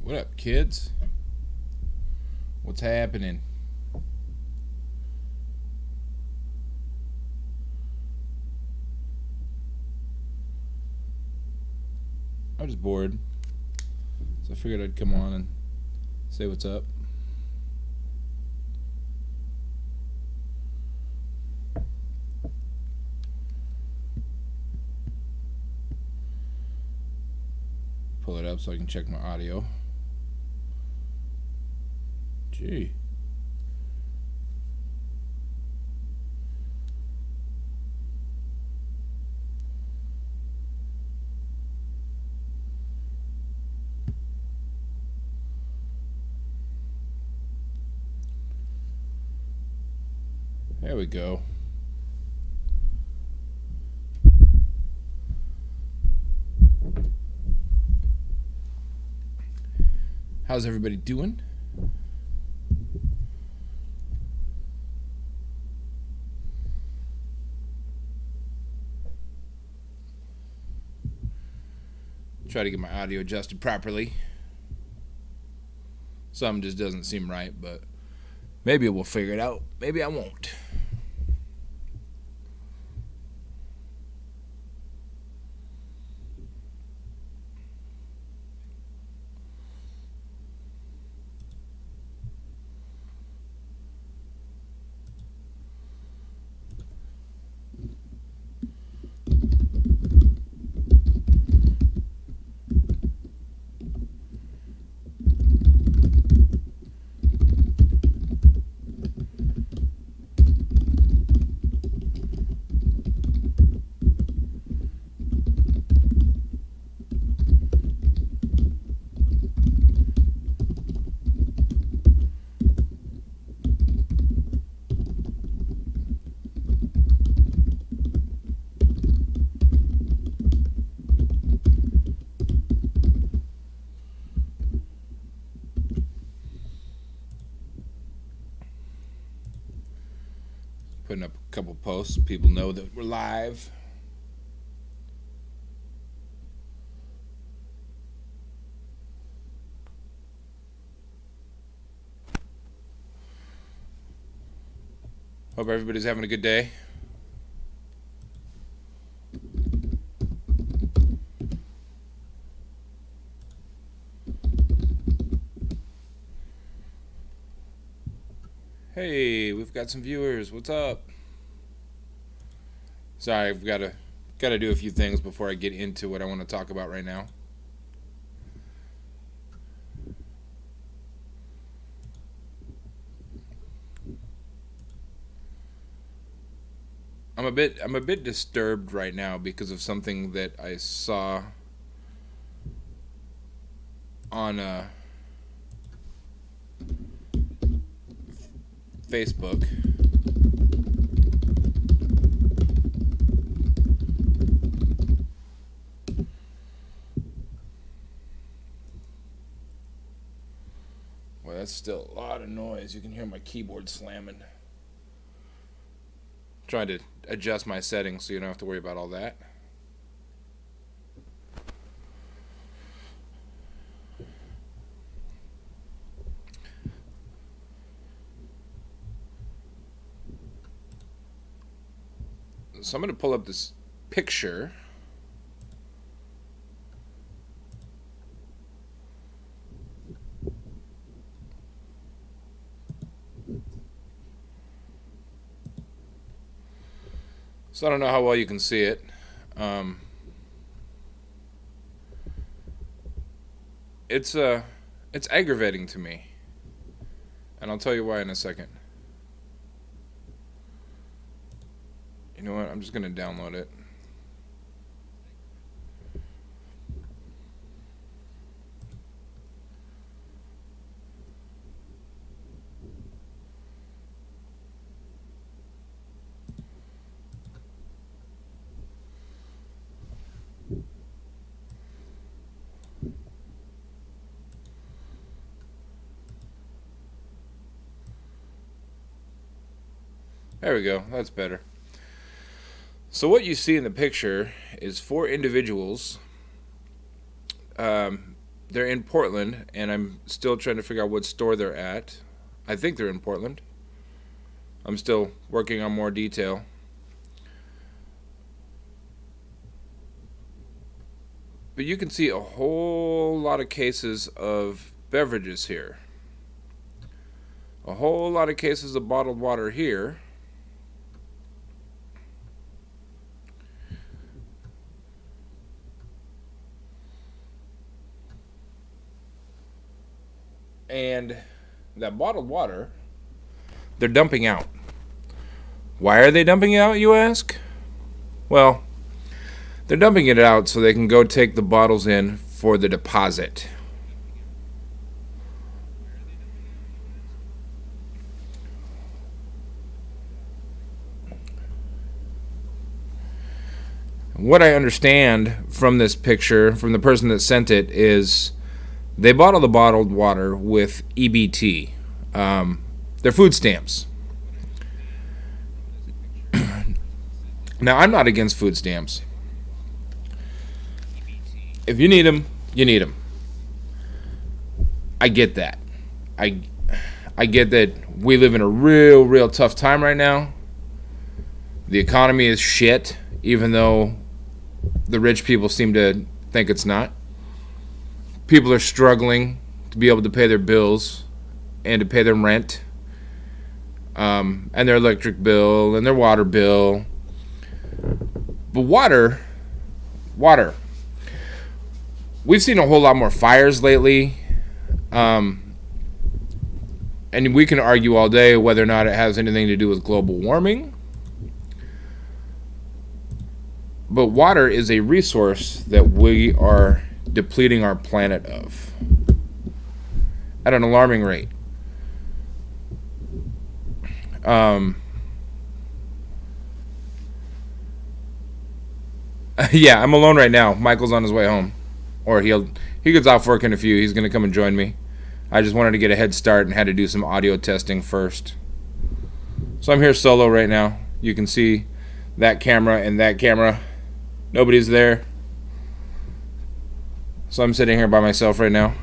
What up, kids? What's happening? I'm just bored, so I figured I'd come on and say what's up. Pull it up so I can check my audio. Gee. There we go. How's everybody doing? Try to get my audio adjusted properly. Something just doesn't seem right, but maybe we'll figure it out. Maybe I won't. Putting up a couple posts. People know that we're live. Hope everybody's having a good day. Hey, we've got some viewers. What's up? Sorry, I've got to do a few things before I get into what I want to talk about right now. I'm a bit disturbed right now because of something that I saw on Facebook. Well, that's still a lot of noise. You can hear my keyboard slamming. Trying to adjust my settings so you don't have to worry about all that. So I'm going to pull up this picture. So I don't know how well you can see it. It's aggravating to me, and I'll tell you why in a second. You know what? I'm just gonna download it. There we go. That's better. So what you see in the picture is four individuals They're in Portland, and I'm still trying to figure out what store they're at. I think they're in Portland. I'm still working on more detail. But you can see a whole lot of cases of beverages here. A whole lot of cases of bottled water here. And that bottled water, they're dumping out. Why are they dumping it out, you ask? Well, they're dumping it out so they can go take the bottles in for the deposit. What I understand from this picture, from the person that sent it, is they bottle the bottled water with EBT. They're food stamps. Now, I'm not against food stamps. If you need them, you need them. I get that. I get that we live in a real tough time right now. The economy is shit, even though the rich people seem to think it's not. People are struggling to be able to pay their bills and to pay their rent, and their electric bill and their water bill. But water. We've seen a whole lot more fires lately, and we can argue all day whether or not it has anything to do with global warming. But water is a resource that we are depleting our planet of at an alarming rate. Yeah, I'm alone right now. Michael's on his way home, or he gets off work in a few. He's gonna come and join me. I just wanted to get a head start and had to do some audio testing first. So I'm here solo right now. You can see that camera and that camera. Nobody's there. So I'm sitting here by myself right now.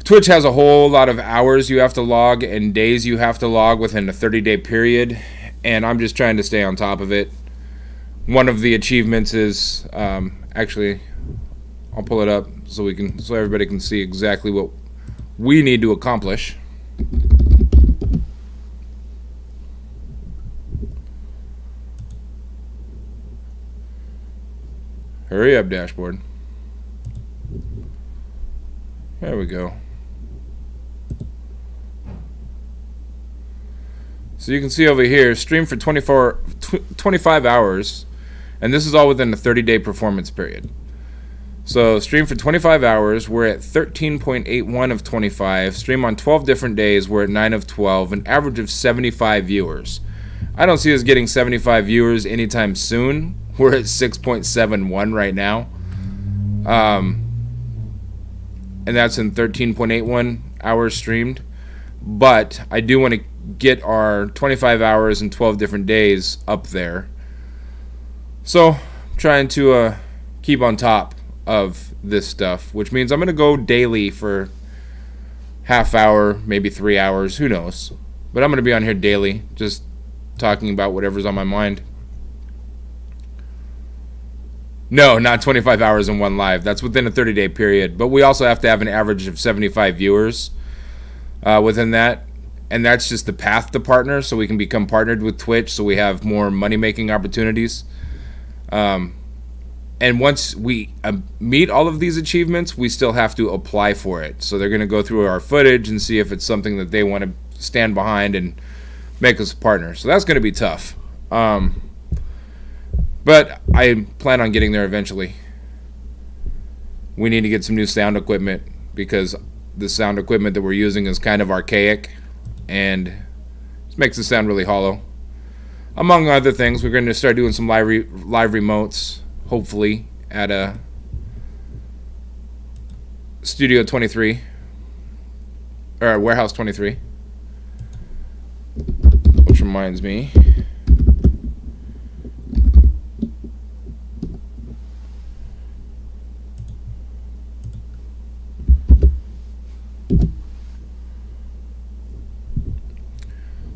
Twitch has a whole lot of hours you have to log and days you have to log within a 30-day period, and I'm just trying to stay on top of it. One of the achievements is actually, I'll pull it up so everybody can see exactly what we need to accomplish. Hurry up, dashboard. There we go. So you can see over here, stream for 25 hours, and this is all within the 30-day performance period. So stream for 25 hours, we're at 13.81 of 25. Stream on 12 different days, we're at 9 of 12, an average of 75 viewers. I don't see us getting 75 viewers anytime soon. We're at 6.71 right now. And that's in 13.81 hours streamed. But I do want to get our 25 hours and 12 different days up there. So, I'm trying to keep on top of this stuff, which means I'm going to go daily for half hour, maybe 3 hours, who knows. But I'm going to be on here daily, just talking about whatever's on my mind. No, not 25 hours in one live. That's within a 30-day period. But we also have to have an average of 75 viewers within that. And that's just the path to partner, so we can become partnered with Twitch, so we have more money-making opportunities. And once we meet all of these achievements, we still have to apply for it. So they're going to go through our footage and see if it's something that they want to stand behind and make us a partner. So that's going to be tough. But I plan on getting there eventually. We need to get some new sound equipment because the sound equipment that we're using is kind of archaic and it makes it sound really hollow. Among other things, we're going to start doing some live remotes, hopefully, at a Studio 23, or Warehouse 23. Which reminds me,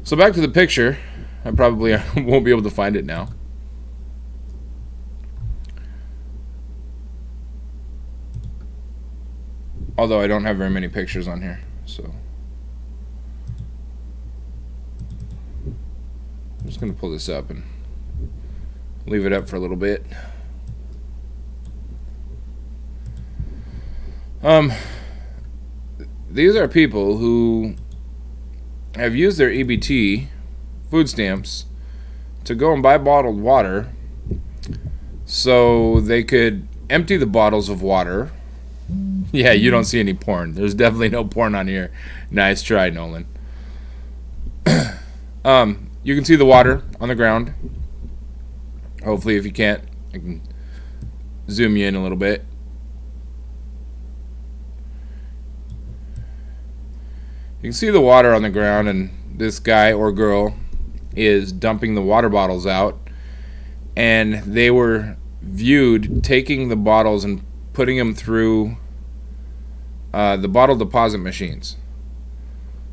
So back to the picture. I probably won't be able to find it now. Although I don't have very many pictures on here, so I'm just going to pull this up and leave it up for a little bit. These are people who have used their EBT food stamps to go and buy bottled water so they could empty the bottles of water. Yeah, you don't see any porn. There's definitely no porn on here. Nice try, Nolan. You can see the water on the ground. Hopefully, if you can't, I can zoom you in a little bit. You can see the water on the ground, and this guy or girl is dumping the water bottles out. And they were viewed taking the bottles and putting them through the bottle deposit machines.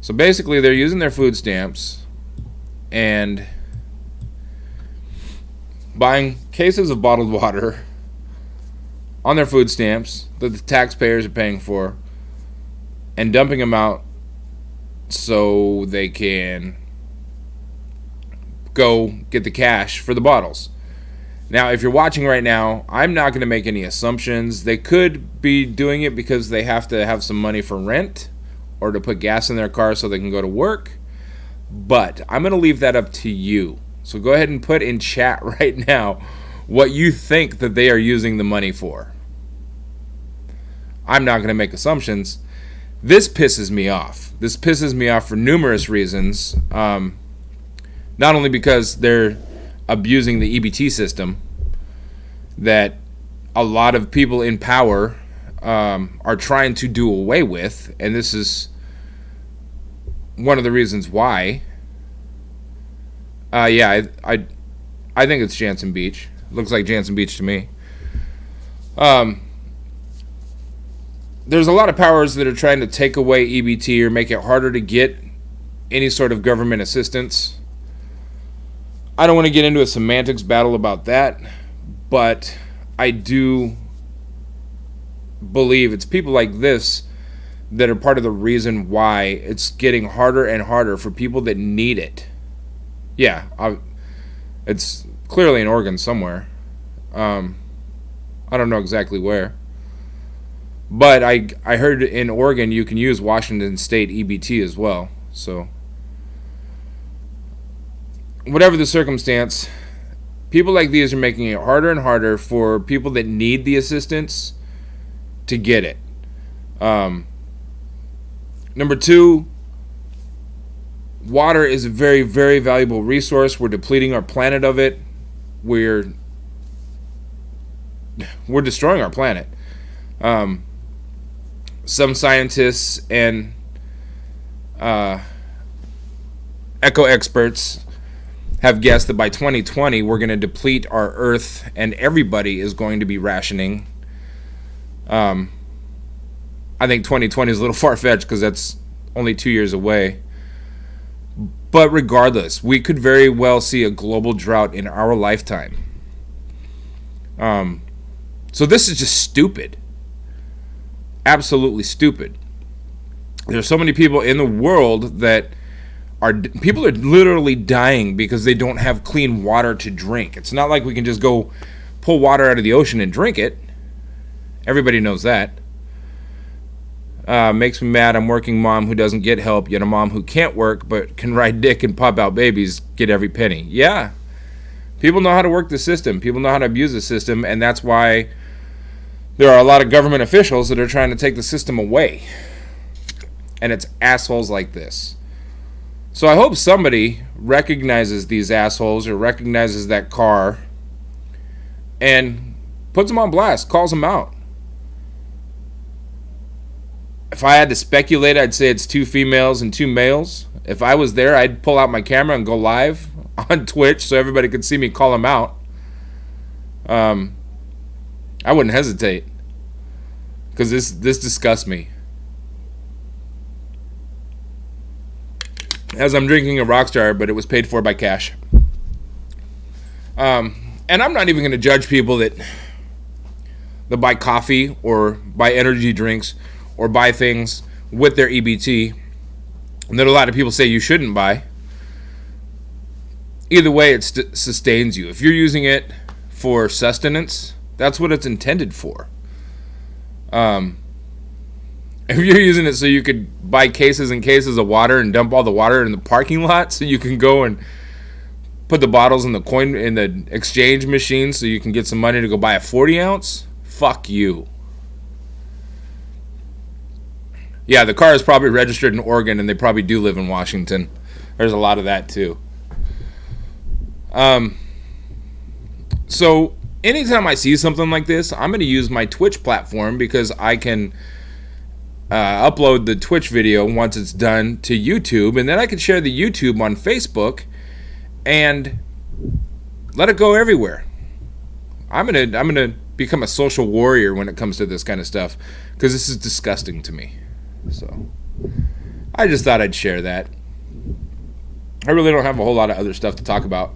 So basically, they're using their food stamps and buying cases of bottled water on their food stamps that the taxpayers are paying for and dumping them out so they can go get the cash for the bottles. Now, if you're watching right now, I'm not going to make any assumptions. They could be doing it because they have to have some money for rent or to put gas in their car so they can go to work. But I'm going to leave that up to you. So go ahead and put in chat right now what you think that they are using the money for. I'm not going to make assumptions. This pisses me off. This pisses me off for numerous reasons. Not only because they're abusing the EBT system that a lot of people in power are trying to do away with, and this is one of the reasons why. I think it's Jansen Beach. Looks like Jansen Beach to me. There's a lot of powers that are trying to take away EBT or make it harder to get any sort of government assistance. I don't want to get into a semantics battle about that, but I do believe it's people like this that are part of the reason why it's getting harder and harder for people that need it. Yeah, it's clearly in Oregon somewhere. I don't know exactly where. But I heard in Oregon you can use Washington State EBT as well. So whatever the circumstance, people like these are making it harder and harder for people that need the assistance to get it. Number two, water is a very, very valuable resource. We're depleting our planet of it. We're destroying our planet. Some scientists and eco experts have guessed that by 2020 we're going to deplete our Earth and everybody is going to be rationing. I think 2020 is a little far-fetched because that's only 2 years away. But regardless, we could very well see a global drought in our lifetime. So this is just stupid. Absolutely stupid. There's so many people in the world that people are literally dying because they don't have clean water to drink. It's not like we can just go pull water out of the ocean and drink it. Everybody knows that. Makes me mad. I'm working mom who doesn't get help, yet a mom who can't work but can ride dick and pop out babies get every penny. Yeah. People know how to work the system. People know how to abuse the system, and that's why there are a lot of government officials that are trying to take the system away. And it's assholes like this. So I hope somebody recognizes these assholes or recognizes that car and puts them on blast, calls them out. If I had to speculate, I'd say it's 2 females and 2 males. If I was there, I'd pull out my camera and go live on Twitch so everybody could see me call them out. I wouldn't hesitate because this disgusts me. as I'm drinking a Rockstar, but it was paid for by cash. And I'm not even going to judge people that buy coffee or buy energy drinks or buy things with their EBT that a lot of people say you shouldn't buy. Either way, it sustains you. If you're using it for sustenance, that's what it's intended for. If you're using it so you could buy cases and cases of water and dump all the water in the parking lot so you can go and put the bottles in the exchange machine so you can get some money to go buy a 40 ounce, fuck you. Yeah, the car is probably registered in Oregon and they probably do live in Washington. There's a lot of that too. So anytime I see something like this, I'm going to use my Twitch platform because I can upload the Twitch video once it's done to YouTube, and then I can share the YouTube on Facebook and let it go everywhere. I'm gonna become a social warrior when it comes to this kind of stuff because this is disgusting to me. So I just thought I'd share that. I really don't have a whole lot of other stuff to talk about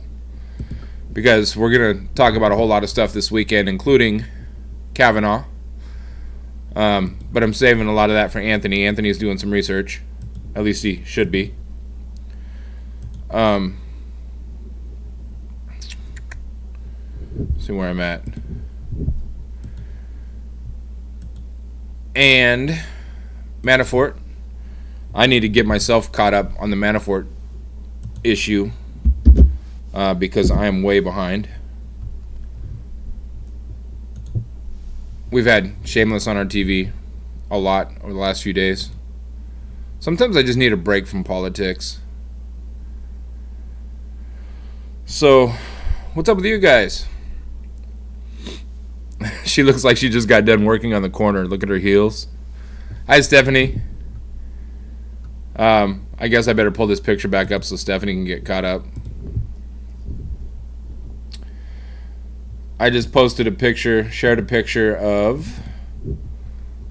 because we're gonna talk about a whole lot of stuff this weekend, including Kavanaugh. But I'm saving a lot of that for Anthony. Anthony's doing some research. At least he should be. See where I'm at. And Manafort. I need to get myself caught up on the Manafort issue because I am way behind. We've had Shameless on our TV a lot over the last few days. Sometimes I just need a break from politics. So, what's up with you guys? She looks like she just got done working on the corner. Look at her heels. Hi, Stephanie. I guess I better pull this picture back up so Stephanie can get caught up. I just posted a picture, shared a picture of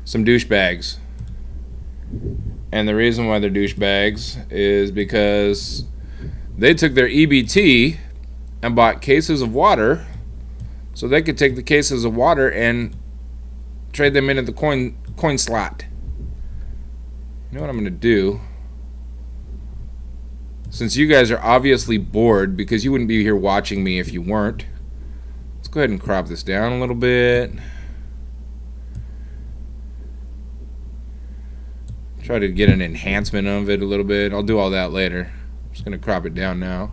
some douchebags. And the reason why they're douchebags is because they took their EBT and bought cases of water so they could take the cases of water and trade them into the coin slot. You know what I'm going to do? Since you guys are obviously bored because you wouldn't be here watching me if you weren't, let's go ahead and crop this down a little bit. Try to get an enhancement of it a little bit. I'll do all that later. I'm just going to crop it down now.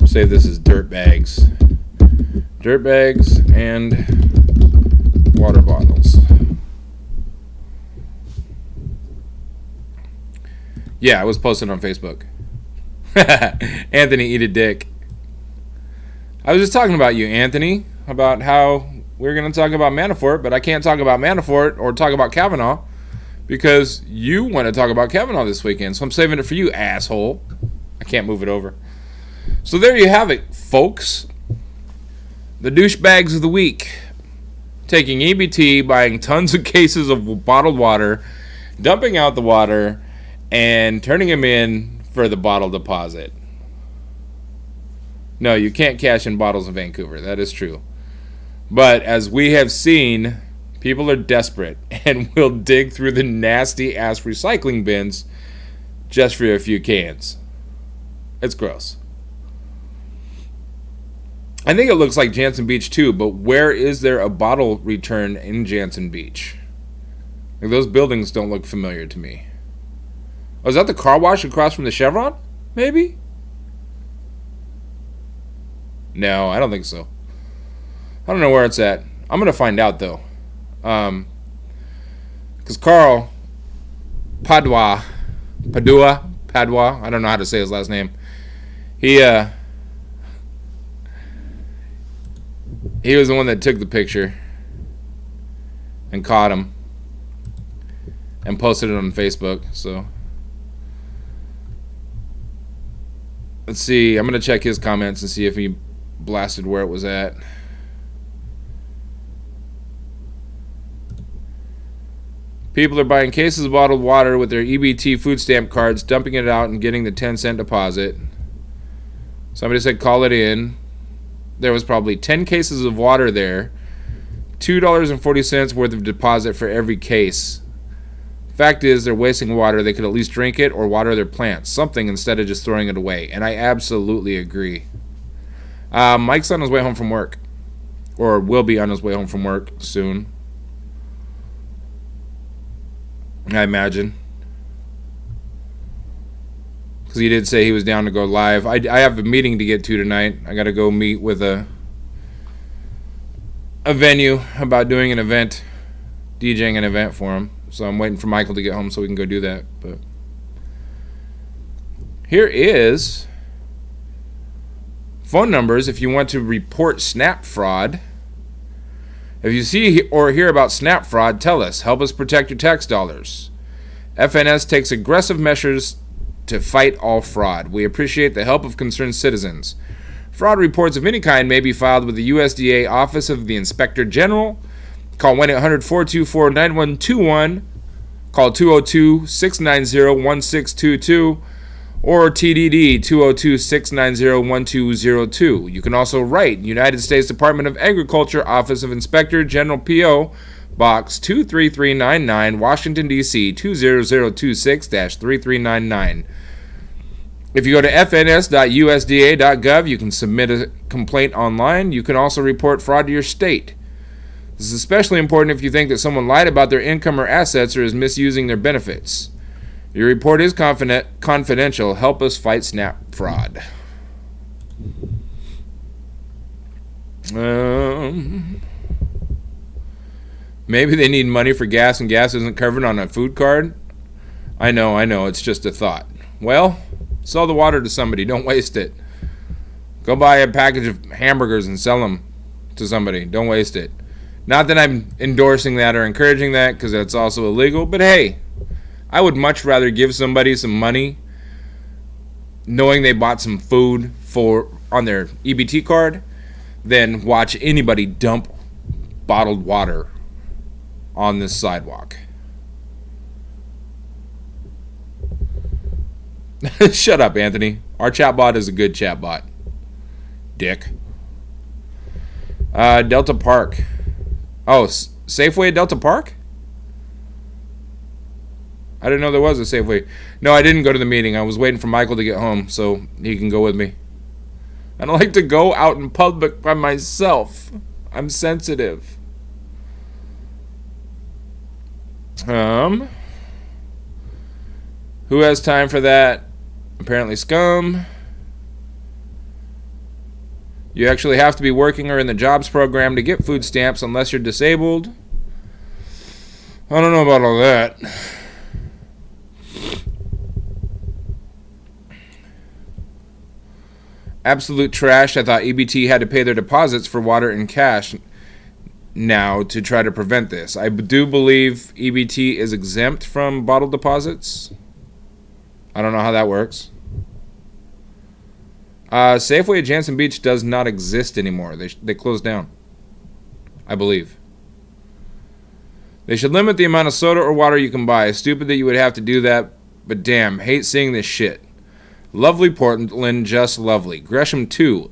Say this is dirt bags. Dirt bags and water bottles. Yeah, I was posted on Facebook. Anthony, eat a dick. I was just talking about you, Anthony, about how we're going to talk about Manafort, but I can't talk about Manafort or talk about Kavanaugh because you want to talk about Kavanaugh this weekend, so I'm saving it for you, asshole. I can't move it over. So there you have it, folks. The douchebags of the week. Taking EBT, buying tons of cases of bottled water, dumping out the water, and turning them in for the bottle deposit. No, you can't cash in bottles in Vancouver. That is true. But as we have seen, people are desperate and will dig through the nasty-ass recycling bins just for a few cans. It's gross. I think it looks like Jansen Beach too, but where is there a bottle return in Jansen Beach? Like, those buildings don't look familiar to me. Oh, is that the car wash across from the Chevron? Maybe? No, I don't think so. I don't know where it's at. I'm going to find out, though. Because Carl Padua, I don't know how to say his last name. He was the one that took the picture and caught him and posted it on Facebook. So let's see. I'm going to check his comments and see if he blasted where it was at. People are buying cases of bottled water with their EBT food stamp cards, dumping it out, and getting the 10-cent deposit. Somebody said call it in. There was probably 10 cases of water there. $2.40 worth of deposit for every case. Fact is, they're wasting water. They could at least drink it or water their plants. Something instead of just throwing it away. And I absolutely agree. Mike's on his way home from work. Or will be on his way home from work soon. I imagine. Because he did say he was down to go live. I have a meeting to get to tonight. I got to go meet with a venue about doing an event. DJing an event for him. So I'm waiting for Michael to get home so we can go do that. But here is phone numbers if you want to report SNAP fraud. If you see or hear about SNAP fraud, tell us. Help us protect your tax dollars. FNS takes aggressive measures to fight all fraud. We appreciate the help of concerned citizens. Fraud reports of any kind may be filed with the USDA Office of the Inspector General. Call 1-800-424-9121. Call 202-690-1622. Or TDD 202-690-1202. You can also write United States Department of Agriculture, Office of Inspector General, P.O. Box 23399, Washington, D.C. 20026-3399. If you go to fns.usda.gov, you can submit a complaint online. You can also report fraud to your state. This is especially important if you think that someone lied about their income or assets or is misusing their benefits. Your report is confidential. Help us fight SNAP fraud. Maybe they need money for gas and gas isn't covered on a food card. I know. It's just a thought. Well, sell the water to somebody. Don't waste it. Go buy a package of hamburgers and sell them to somebody. Don't waste it. Not that I'm endorsing that or encouraging that because that's also illegal. But hey, I would much rather give somebody some money knowing they bought some food on their EBT card than watch anybody dump bottled water on this sidewalk. Shut up, Anthony. Our chatbot is a good chatbot. Dick. Delta Park. Oh, Safeway at Delta Park? I didn't know there was a Safeway. No, I didn't go to the meeting. I was waiting for Michael to get home so he can go with me. I don't like to go out in public by myself. I'm sensitive. Who has time for that? Apparently Scum. You actually have to be working or in the jobs program to get food stamps unless you're disabled. I don't know about all that. Absolute trash. I thought EBT had to pay their deposits for water in cash now to try to prevent this. I do believe EBT is exempt from bottled deposits. I don't know how that works. Safeway at Jansen Beach does not exist anymore. They closed down, I believe. They should limit the amount of soda or water you can buy. Stupid that you would have to do that, but damn, hate seeing this shit. Lovely Portland, just lovely. Gresham too.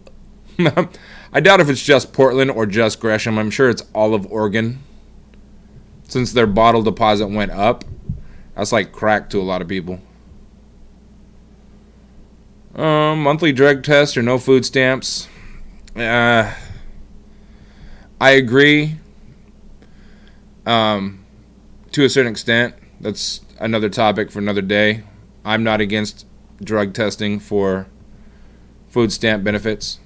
I doubt if it's just Portland or just Gresham. I'm sure it's all of Oregon. Since their bottle deposit went up. That's like crack to a lot of people. Monthly drug test or no food stamps. I agree. To a certain extent. That's another topic for another day. I'm not against drug testing for food stamp benefits.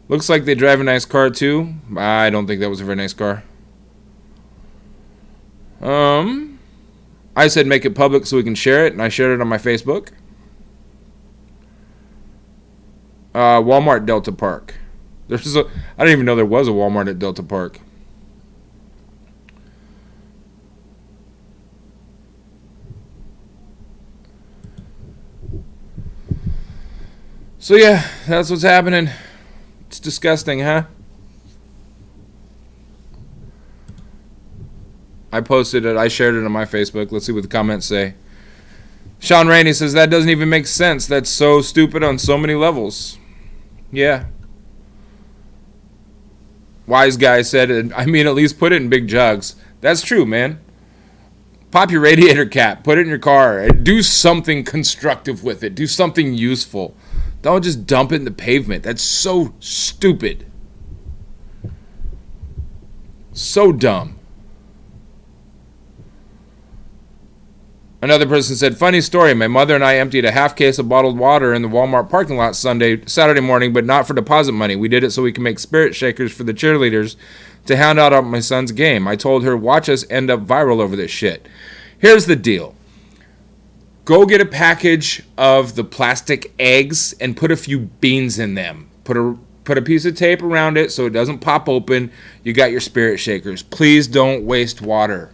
Looks like they drive a nice car too. I don't think that was a very nice car. I said make it public so we can share it, and I shared it on my Facebook. Walmart Delta Park. I didn't even know there was a Walmart at Delta Park. So yeah, that's what's happening. It's disgusting, huh? I posted it. I shared it on my Facebook. Let's see what the comments say. Sean Rainey says, that doesn't even make sense. That's so stupid on so many levels. Yeah. Wise guy said, I mean, at least put it in big jugs. That's true, man. Pop your radiator cap. Put it in your car. And do something constructive with it. Do something useful. Don't just dump it in the pavement. That's so stupid. So dumb. Another person said, funny story. My mother and I emptied a half case of bottled water in the Walmart parking lot Saturday morning, but not for deposit money. We did it so we can make spirit shakers for the cheerleaders to hand out on my son's game. I told her, watch us end up viral over this shit. Here's the deal. Go get a package of the plastic eggs and put a few beans in them. Put a piece of tape around it so it doesn't pop open. You got your spirit shakers. Please don't waste water.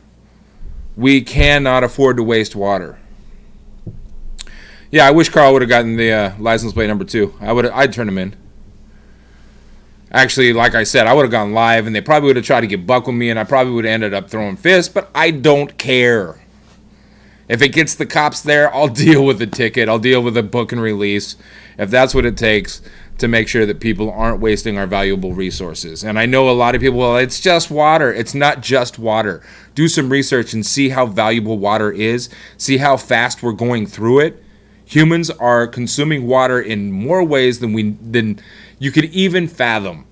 We cannot afford to waste water. Yeah, I wish Carl would have gotten the license plate number 2. I'd turn him in. Actually, like I said, I would have gone live, and they probably would have tried to get buck with me, and I probably would have ended up throwing fists, but I don't care. If it gets the cops there, I'll deal with the ticket. I'll deal with the book and release, if that's what it takes to make sure that people aren't wasting our valuable resources. And I know a lot of people, well, it's just water. It's not just water. Do some research and see how valuable water is. See how fast we're going through it. Humans are consuming water in more ways than you could even fathom.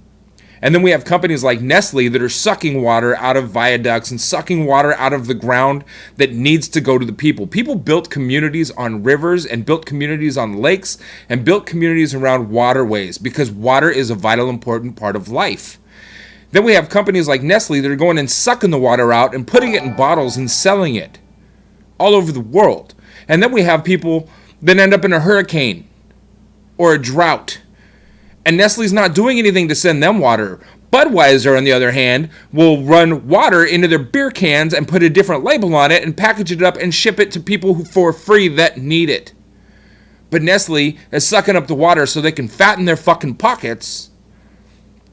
And then we have companies like Nestle that are sucking water out of viaducts and sucking water out of the ground that needs to go to the people. People built communities on rivers and built communities on lakes and built communities around waterways because water is a vital, important part of life. Then we have companies like Nestle that are going and sucking the water out and putting it in bottles and selling it all over the world. And then we have people that end up in a hurricane or a drought. And Nestle's not doing anything to send them water. Budweiser, on the other hand, will run water into their beer cans and put a different label on it and package it up and ship it to people who for free that need it. But Nestle is sucking up the water so they can fatten their fucking pockets,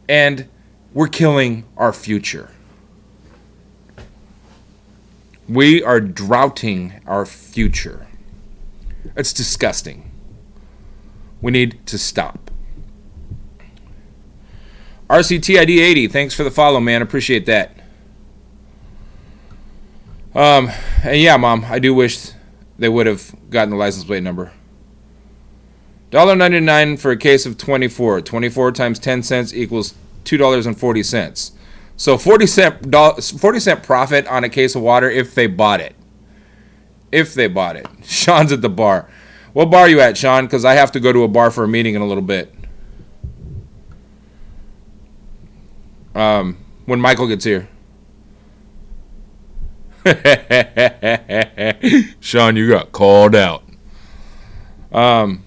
and we're killing our future. We are droughting our future. It's disgusting. We need to stop. RCTID80, thanks for the follow, man. Appreciate that. And yeah, Mom, I do wish they would have gotten the license plate number. $1.99 for a case of 24. 24 times 10 cents equals $2.40. So 40 cent profit on a case of water if they bought it. If they bought it. Sean's at the bar. What bar are you at, Sean? Because I have to go to a bar for a meeting in a little bit. When Michael gets here. Sean, you got called out. I'm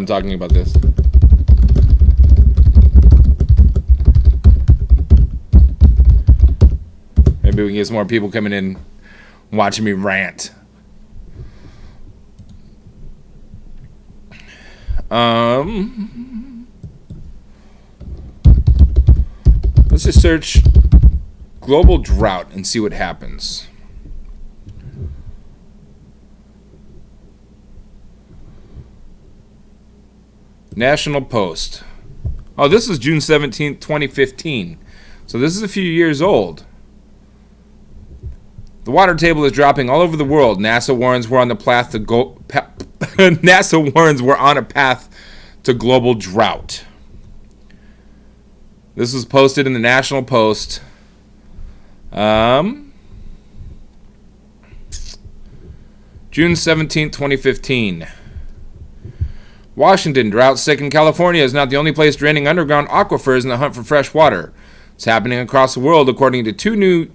talking about this. Maybe we can get some more people coming in watching me rant. Let's just search global drought and see what happens. National Post. Oh, this is June 17th, 2015. So this is a few years old. The water table is dropping all over the world. NASA warns we're on the path to NASA warns we're on a path to global drought. This was posted in the National Post. June 17, 2015. Washington, drought-stricken California is not the only place draining underground aquifers in the hunt for fresh water. It's happening across the world, according to 2 new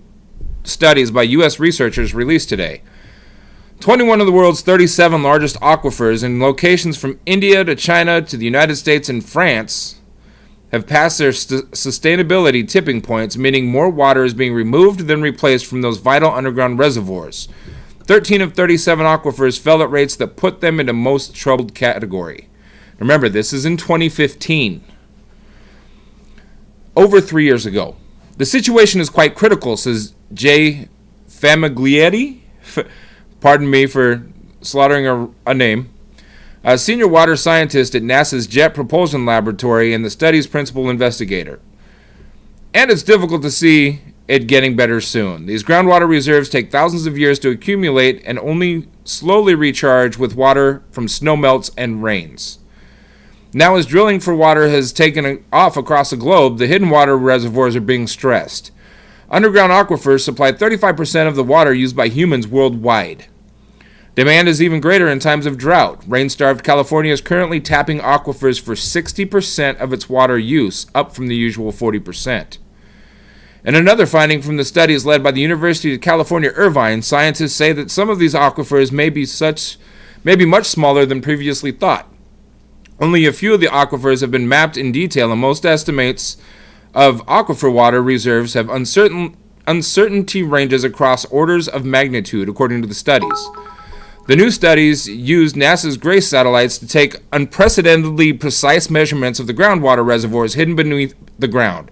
studies by U.S. researchers released today. 21 of the world's 37 largest aquifers in locations from India to China to the United States and France have passed their sustainability tipping points, meaning more water is being removed than replaced from those vital underground reservoirs. 13 of 37 aquifers fell at rates that put them in the most troubled category. Remember, this is in 2015. over 3 years ago. The situation is quite critical, says Jay Famiglietti. Pardon me for slaughtering a name. A senior water scientist at NASA's Jet Propulsion Laboratory and the study's principal investigator. And it's difficult to see it getting better soon. These groundwater reserves take thousands of years to accumulate and only slowly recharge with water from snowmelts and rains. Now, as drilling for water has taken off across the globe, the hidden water reservoirs are being stressed. Underground aquifers supply 35% of the water used by humans worldwide. Demand is even greater in times of drought. Rain-starved California is currently tapping aquifers for 60% of its water use, up from the usual 40%. In another finding from the studies led by the University of California, Irvine, scientists say that some of these aquifers may be much smaller than previously thought. Only a few of the aquifers have been mapped in detail, and most estimates of aquifer water reserves have uncertainty ranges across orders of magnitude, according to the studies. The new studies used NASA's GRACE satellites to take unprecedentedly precise measurements of the groundwater reservoirs hidden beneath the ground.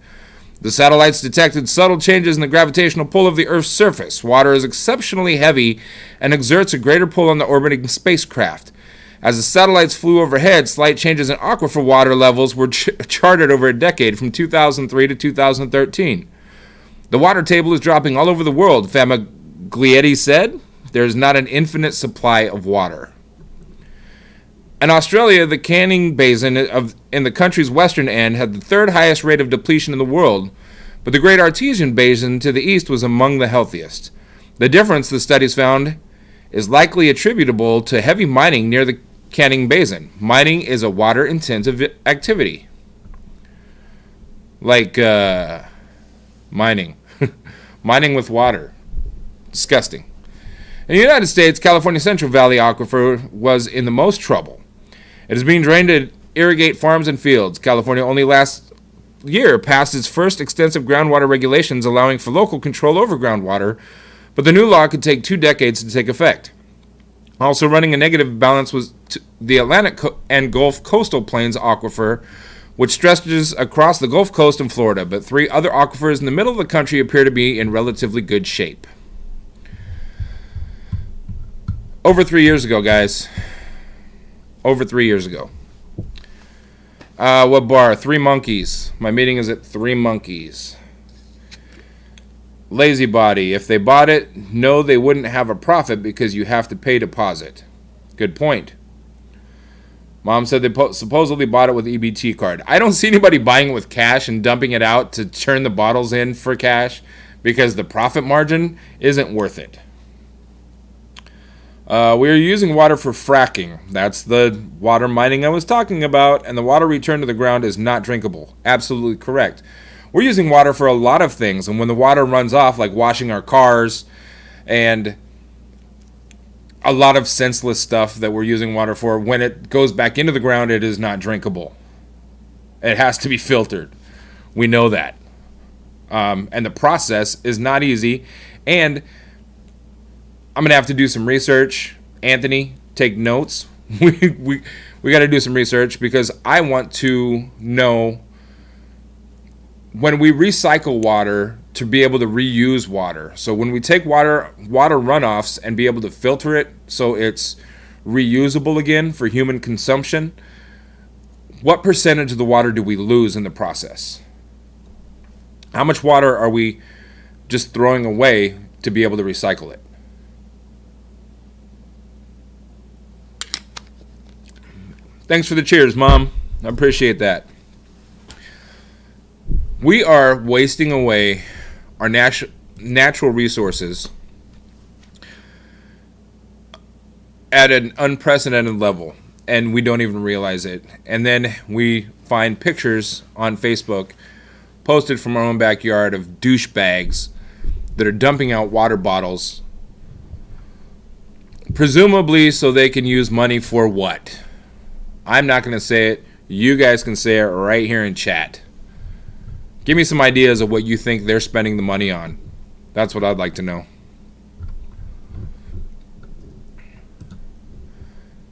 The satellites detected subtle changes in the gravitational pull of the Earth's surface. Water is exceptionally heavy and exerts a greater pull on the orbiting spacecraft. As the satellites flew overhead, slight changes in aquifer water levels were charted over a decade from 2003 to 2013. The water table is dropping all over the world, Famiglietti said. There is not an infinite supply of water. In Australia, the Canning Basin in the country's western end had the third highest rate of depletion in the world, but the Great Artesian Basin to the east was among the healthiest. The difference, the studies found, is likely attributable to heavy mining near the Canning Basin. Mining is a water-intensive activity. Like, mining. Mining with water. Disgusting. In the United States, California Central Valley Aquifer was in the most trouble. It is being drained to irrigate farms and fields. California only last year passed its first extensive groundwater regulations allowing for local control over groundwater, but the new law could take 2 decades to take effect. Also running a negative balance was the Atlantic and Gulf Coastal Plains Aquifer, which stretches across the Gulf Coast and Florida, but 3 other aquifers in the middle of the country appear to be in relatively good shape. Over 3 years ago, guys. Over 3 years ago. What bar? 3 Monkeys. My meeting is at 3 Monkeys. Lazy Body. If they bought it, no, they wouldn't have a profit because you have to pay deposit. Good point. Mom said they supposedly bought it with EBT card. I don't see anybody buying it with cash and dumping it out to turn the bottles in for cash because the profit margin isn't worth it. We are using water for fracking. That's the water mining I was talking about, and the water returned to the ground is not drinkable. Absolutely correct. We're using water for a lot of things, and when the water runs off, like washing our cars and a lot of senseless stuff that we're using water for, when it goes back into the ground, it is not drinkable. It has to be filtered. We know that. And the process is not easy, and I'm going to have to do some research. Anthony, take notes. We got to do some research because I want to know when we recycle water to be able to reuse water. So when we take water runoffs and be able to filter it so it's reusable again for human consumption, what percentage of the water do we lose in the process? How much water are we just throwing away to be able to recycle it? Thanks for the cheers, Mom. I appreciate that. We are wasting away our natural resources at an unprecedented level, and we don't even realize it. And then we find pictures on Facebook posted from our own backyard of douchebags that are dumping out water bottles, presumably so they can use money for what? I'm not going to say it. You guys can say it right here in chat. Give me some ideas of what you think they're spending the money on. That's what I'd like to know.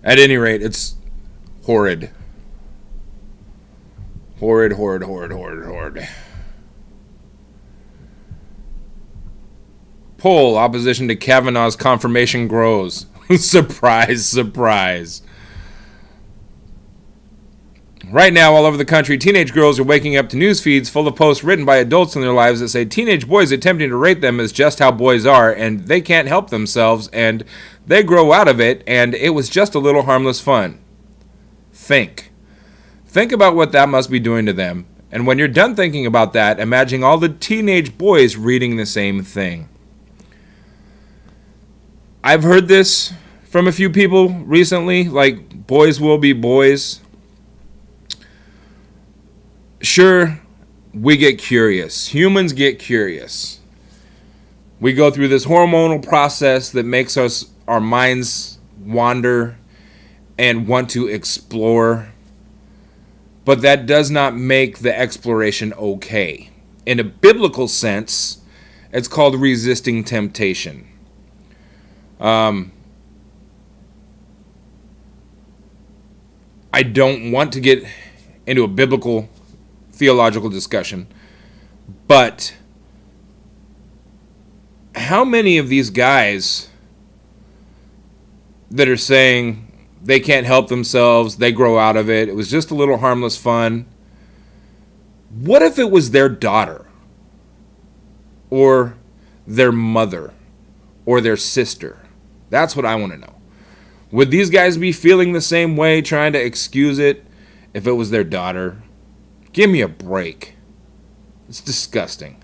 At any rate, it's horrid. Horrid. Poll, opposition to Kavanaugh's confirmation grows. Surprise, surprise. Right now, all over the country, teenage girls are waking up to news feeds full of posts written by adults in their lives that say teenage boys attempting to rate them as just how boys are, and they can't help themselves, and they grow out of it, and it was just a little harmless fun. Think. Think about what that must be doing to them, and when you're done thinking about that, imagine all the teenage boys reading the same thing. I've heard this from a few people recently, like, boys will be boys. Sure, we get curious. Humans get curious. We go through this hormonal process that makes our minds wander and want to explore. But that does not make the exploration okay. In a biblical sense, it's called resisting temptation. I don't want to get into a biblical theological discussion, but how many of these guys that are saying they can't help themselves, they grow out of it, it was just a little harmless fun, what if it was their daughter or their mother or their sister? That's what I want to know. Would these guys be feeling the same way, trying to excuse it, if it was their daughter? Give me a break. It's disgusting.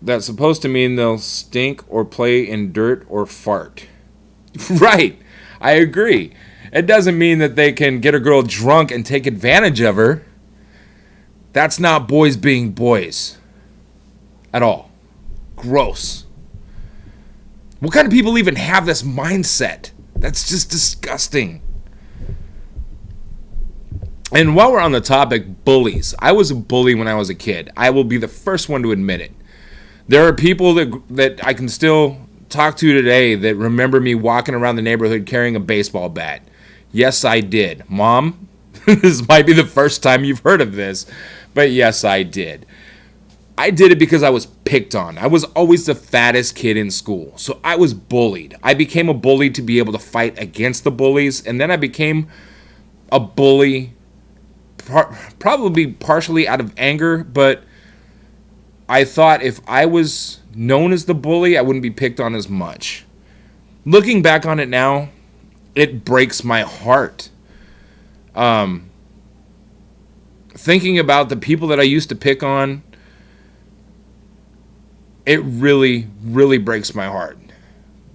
That's supposed to mean they'll stink or play in dirt or fart. Right. I agree. It doesn't mean that they can get a girl drunk and take advantage of her. That's not boys being boys. At all. Gross. What kind of people even have this mindset? That's just disgusting. And while we're on the topic, bullies. I was a bully when I was a kid. I will be the first one to admit it. There are people that I can still talk to today that remember me walking around the neighborhood carrying a baseball bat. Yes, I did. Mom, this might be the first time you've heard of this, but yes, I did. I did it because I was picked on. I was always the fattest kid in school, so I was bullied. I became a bully to be able to fight against the bullies, and then I became a bully probably partially out of anger, but I thought if I was known as the bully, I wouldn't be picked on as much. Looking back on it now, it breaks my heart. Thinking about the people that I used to pick on, it really, really breaks my heart.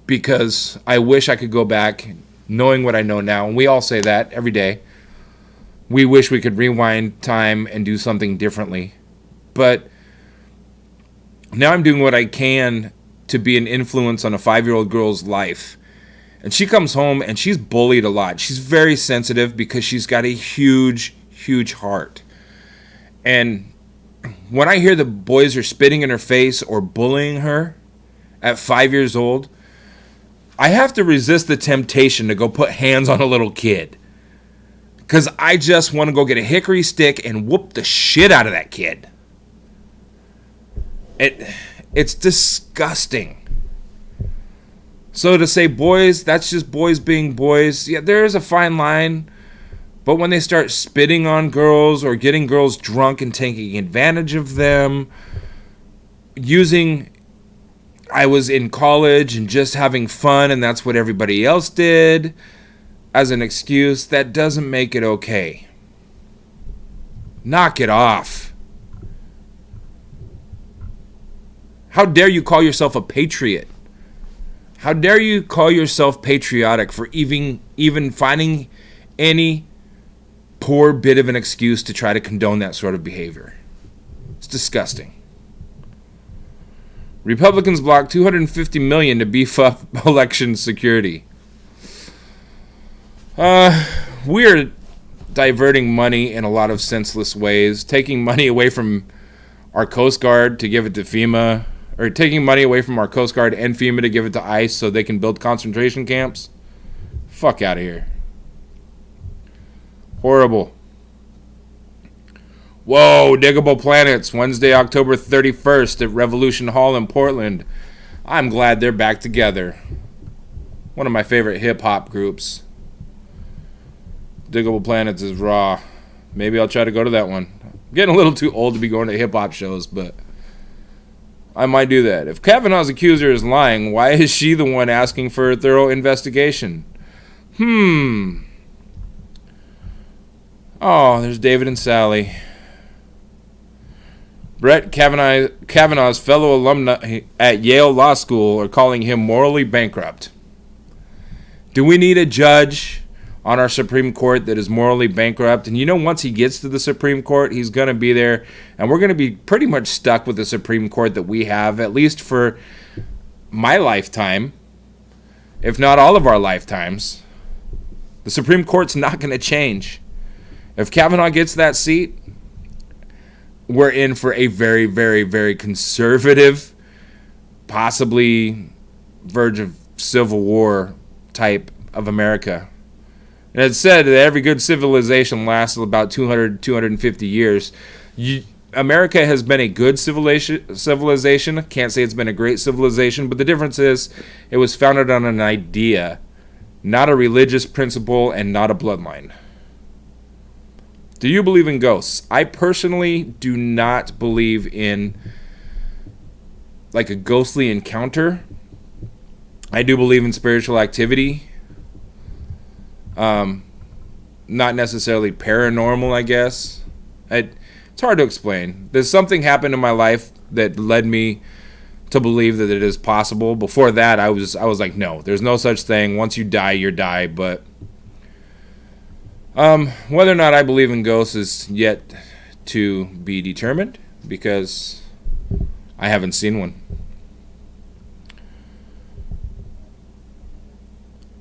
Because I wish I could go back knowing what I know now. And we all say that every day. We wish we could rewind time and do something differently. But now I'm doing what I can to be an influence on a 5-year-old girl's life. And she comes home and she's bullied a lot. She's very sensitive because she's got a huge, huge heart. And when I hear the boys are spitting in her face or bullying her at 5 years old, I have to resist the temptation to go put hands on a little kid. Because I just want to go get a hickory stick and whoop the shit out of that kid. It's disgusting. So to say boys, that's just boys being boys. Yeah, there is a fine line. But when they start spitting on girls or getting girls drunk and taking advantage of them, I was in college and just having fun and that's what everybody else did as an excuse, that doesn't make it okay. Knock it off. How dare you call yourself a patriot? How dare you call yourself patriotic for even finding any poor bit of an excuse to try to condone that sort of behavior? It's disgusting. Republicans blocked $250 million to beef up election security. We're diverting money in a lot of senseless ways, taking money away from our Coast Guard to give it to FEMA, or taking money away from our Coast Guard and FEMA to give it to ICE so they can build concentration camps. Fuck out of here. Horrible. Whoa, Diggable Planets, Wednesday, October 31st at Revolution Hall in Portland. I'm glad they're back together. One of my favorite hip-hop groups. Diggable Planets is raw. Maybe I'll try to go to that one. I'm getting a little too old to be going to hip-hop shows, but I might do that. If Kavanaugh's accuser is lying, why is she the one asking for a thorough investigation? Oh, there's David and Sally. Brett Kavanaugh's fellow alumni at Yale Law School are calling him morally bankrupt. Do we need a judge on our Supreme Court that is morally bankrupt? And once he gets to the Supreme Court, he's going to be there, and we're going to be pretty much stuck with the Supreme Court that we have, at least for my lifetime, if not all of our lifetimes. The Supreme Court's not going to change. If Kavanaugh gets that seat, we're in for a very, very, very conservative, possibly verge of civil war type of America. And it's said that every good civilization lasts about 250 years. America has been a good civilization. Can't say it's been a great civilization, but the difference is it was founded on an idea, not a religious principle and not a bloodline. Do you believe in ghosts? I personally do not believe in like a ghostly encounter. I do believe in spiritual activity. Not necessarily paranormal, I guess. It's hard to explain. There's something happened in my life that led me to believe that it is possible. Before that, I was like, no, there's no such thing. Once you die, you die. But whether or not I believe in ghosts is yet to be determined because I haven't seen one.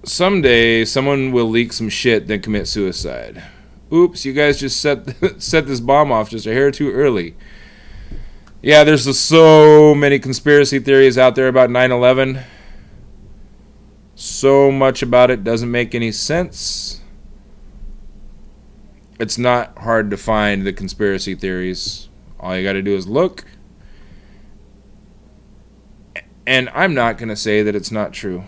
Someday, someone will leak some shit, then commit suicide. Oops, you guys just set this bomb off just a hair too early. Yeah, there's just so many conspiracy theories out there about 9/11. So much about it doesn't make any sense. It's not hard to find the conspiracy theories. All you got to do is look. And I'm not going to say that it's not true.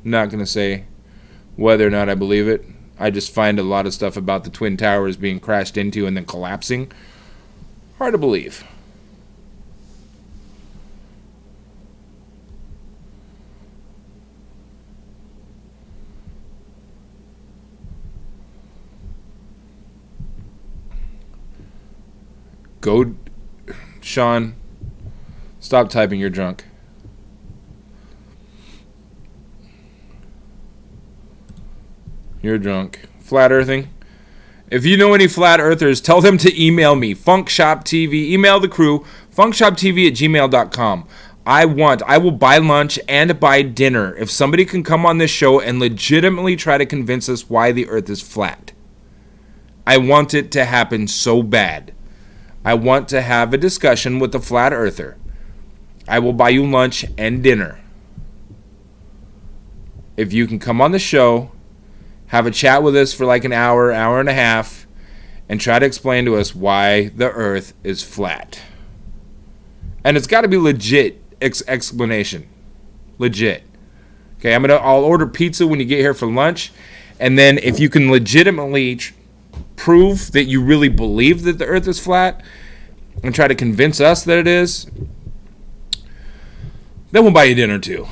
Not going to say whether or not I believe it. I just find a lot of stuff about the Twin Towers being crashed into and then collapsing hard to believe. Go, Sean, stop typing, you're drunk. You're drunk. Flat earthing. If you know any flat earthers, tell them to email me, funkshoptv. Email the crew, funkshoptv@gmail.com. I will buy lunch and buy dinner if somebody can come on this show and legitimately try to convince us why the earth is flat. I want it to happen so bad. I want to have a discussion with the flat earther. I will buy you lunch and dinner. If you can come on the show, have a chat with us for like an hour, hour and a half, and try to explain to us why the earth is flat. And it's got to be legit explanation. Legit. Okay, I'll order pizza when you get here for lunch, and then if you can legitimately prove that you really believe that the earth is flat and try to convince us that it is, then we'll buy you dinner too.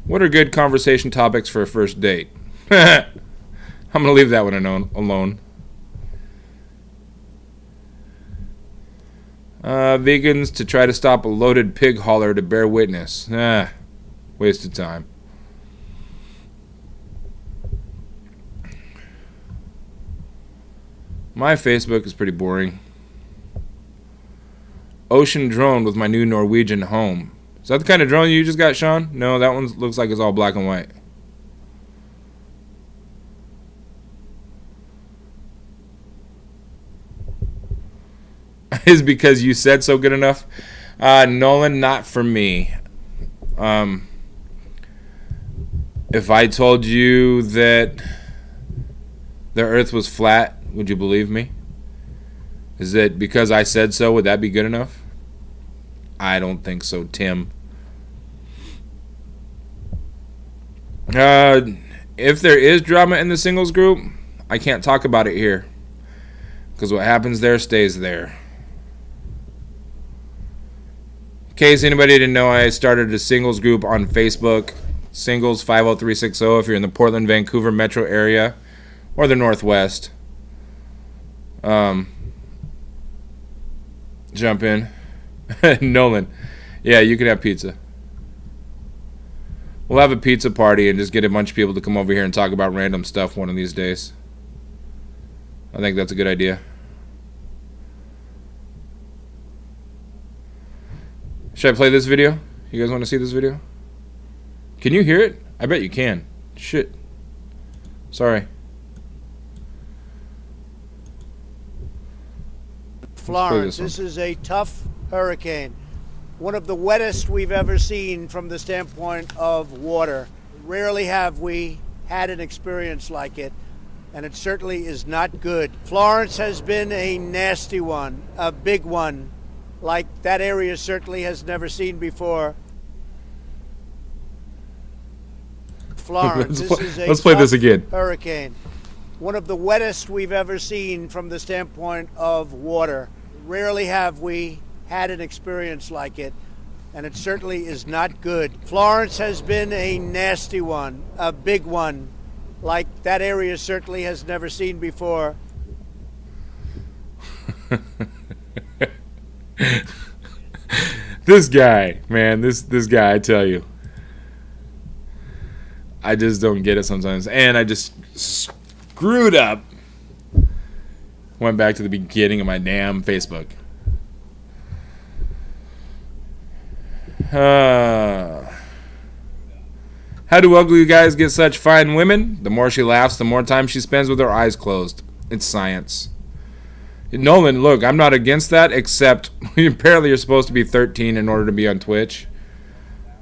What are good conversation topics for a first date? I'm going to leave that one alone. Vegans to try to stop a loaded pig hauler to bear witness. Waste of time. My Facebook is pretty boring. Ocean drone with my new Norwegian home. Is that the kind of drone you just got, Sean? No, that one looks like it's all black and white. Is because you said so good enough? Nolan, not for me. If I told you that the earth was flat, would you believe me? Is it because I said so, would that be good enough? I don't think so, Tim. If there is drama in the singles group, I can't talk about it here. Because what happens there stays there. In case anybody didn't know, I started a singles group on Facebook. Singles 50360 if you're in the Portland, Vancouver metro area or the Northwest. Jump in. Nolan. Yeah, you can have pizza. We'll have a pizza party and just get a bunch of people to come over here and talk about random stuff one of these days. I think that's a good idea. Should I play this video? You guys want to see this video? Can you hear it? I bet you can. Shit. Sorry. Florence, this is a tough hurricane. One of the wettest we've ever seen from the standpoint of water. Rarely have we had an experience like it, and it certainly is not good. Florence has been a nasty one, a big one, like that area certainly has never seen before. Florence, this is a let's play this again. Hurricane. One of the wettest we've ever seen from the standpoint of water. Rarely have we had an experience like it, and it certainly is not good. Florence has been a nasty one, a big one, like that area certainly has never seen before. This guy, man, this guy, I tell you. I just don't get it sometimes. And I just screwed up. Went back to the beginning of my damn Facebook. How do ugly guys get such fine women? The more she laughs, the more time she spends with her eyes closed. It's science. Nolan, look, I'm not against that, except apparently you're supposed to be 13 in order to be on Twitch.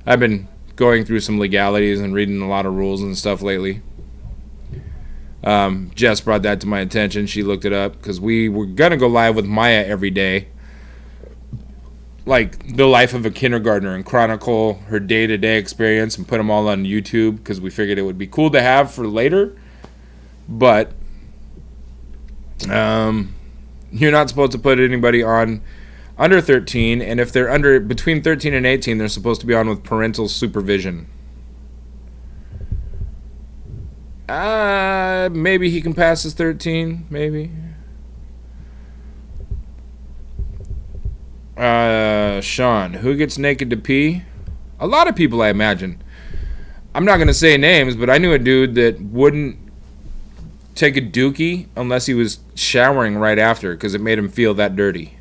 I've been going through some legalities and reading a lot of rules and stuff lately. Jess brought that to my attention. She looked it up because we were going to go live with Maya every day. Like the life of a kindergartner and chronicle her day-to-day experience and put them all on YouTube because we figured it would be cool to have for later. But you're not supposed to put anybody on under 13, and if they're between 13 and 18, they're supposed to be on with parental supervision. Maybe he can pass his 13, maybe. Sean, who gets naked to pee? A lot of people, I imagine. I'm not going to say names, but I knew a dude that wouldn't take a dookie unless he was showering right after because it made him feel that dirty.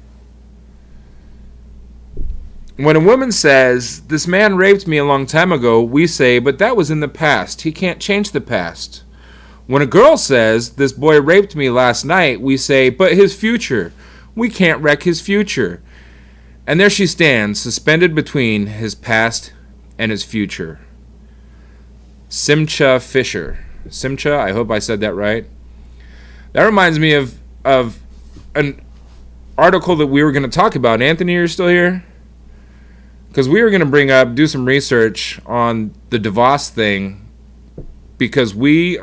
When a woman says, "This man raped me a long time ago," we say, "But that was in the past. He can't change the past." When a girl says, "This boy raped me last night," we say, "But his future. We can't wreck his future." And there she stands, suspended between his past and his future. Simcha Fisher. Simcha, I hope I said that right. That reminds me of an article that we were going to talk about. Anthony, you're still here? Because we were going to do some research on the DeVos thing because we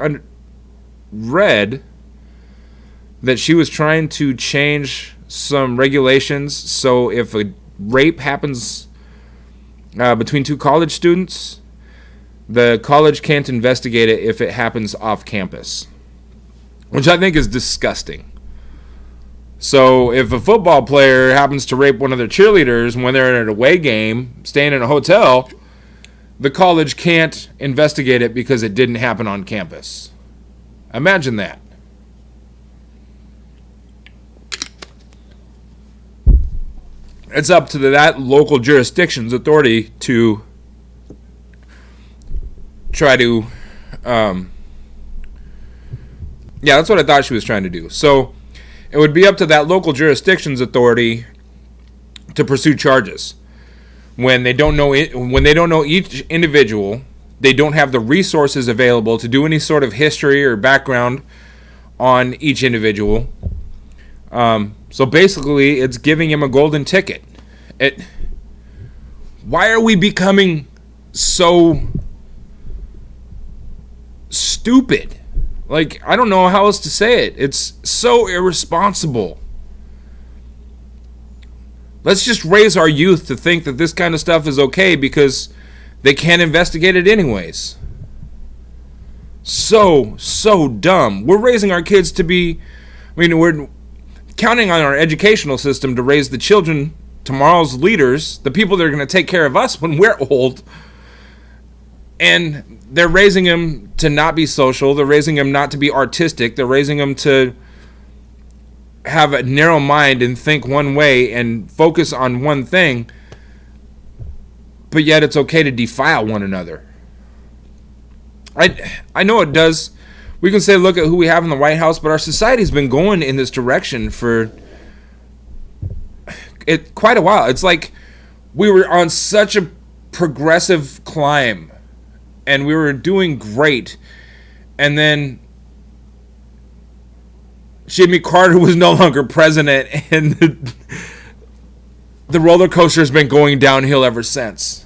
read that she was trying to change some regulations so if a rape happens between two college students, the college can't investigate it if it happens off campus, which I think is disgusting. So if a football player happens to rape one of their cheerleaders when they're at an away game, staying in a hotel, the college can't investigate it because it didn't happen on campus. Imagine that. It's up to that local jurisdiction's authority to try to... yeah, that's what I thought she was trying to do. So it would be up to that local jurisdiction's authority to pursue charges when they don't know each individual they don't have the resources available to do any sort of history or background on each individual. So basically, it's giving him a golden ticket. Why are we becoming so stupid? Like, I don't know how else to say it. It's so irresponsible. Let's just raise our youth to think that this kind of stuff is okay because they can't investigate it anyways. So dumb. We're raising our kids to be... we're counting on our educational system to raise the children, tomorrow's leaders, the people that are going to take care of us when we're old. And they're raising them to not be social. They're raising them not to be artistic. They're raising them to have a narrow mind and think one way and focus on one thing. But yet it's okay to defile one another. I know it does. We can say, look at who we have in the White House, but our society's been going in this direction for quite a while. It's like we were on such a progressive climb, and we were doing great, and then Jimmy Carter was no longer president, and the roller coaster has been going downhill ever since.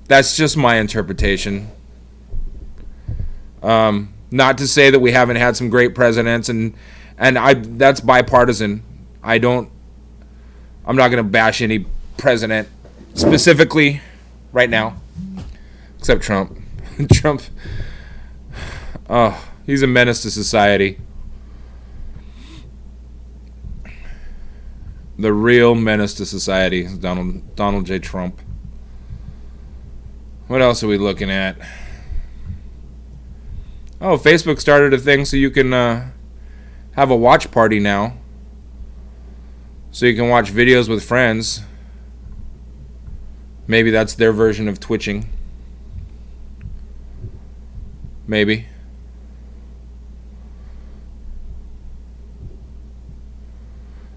That's just my interpretation. Not to say that we haven't had some great presidents, and that's bipartisan. I'm not going to bash any president specifically right now, except Trump. Trump, oh, he's a menace to society. The real menace to society is Donald J. Trump. What else are we looking at? Oh, Facebook started a thing so you can have a watch party now. So you can watch videos with friends. Maybe that's their version of twitching. Maybe.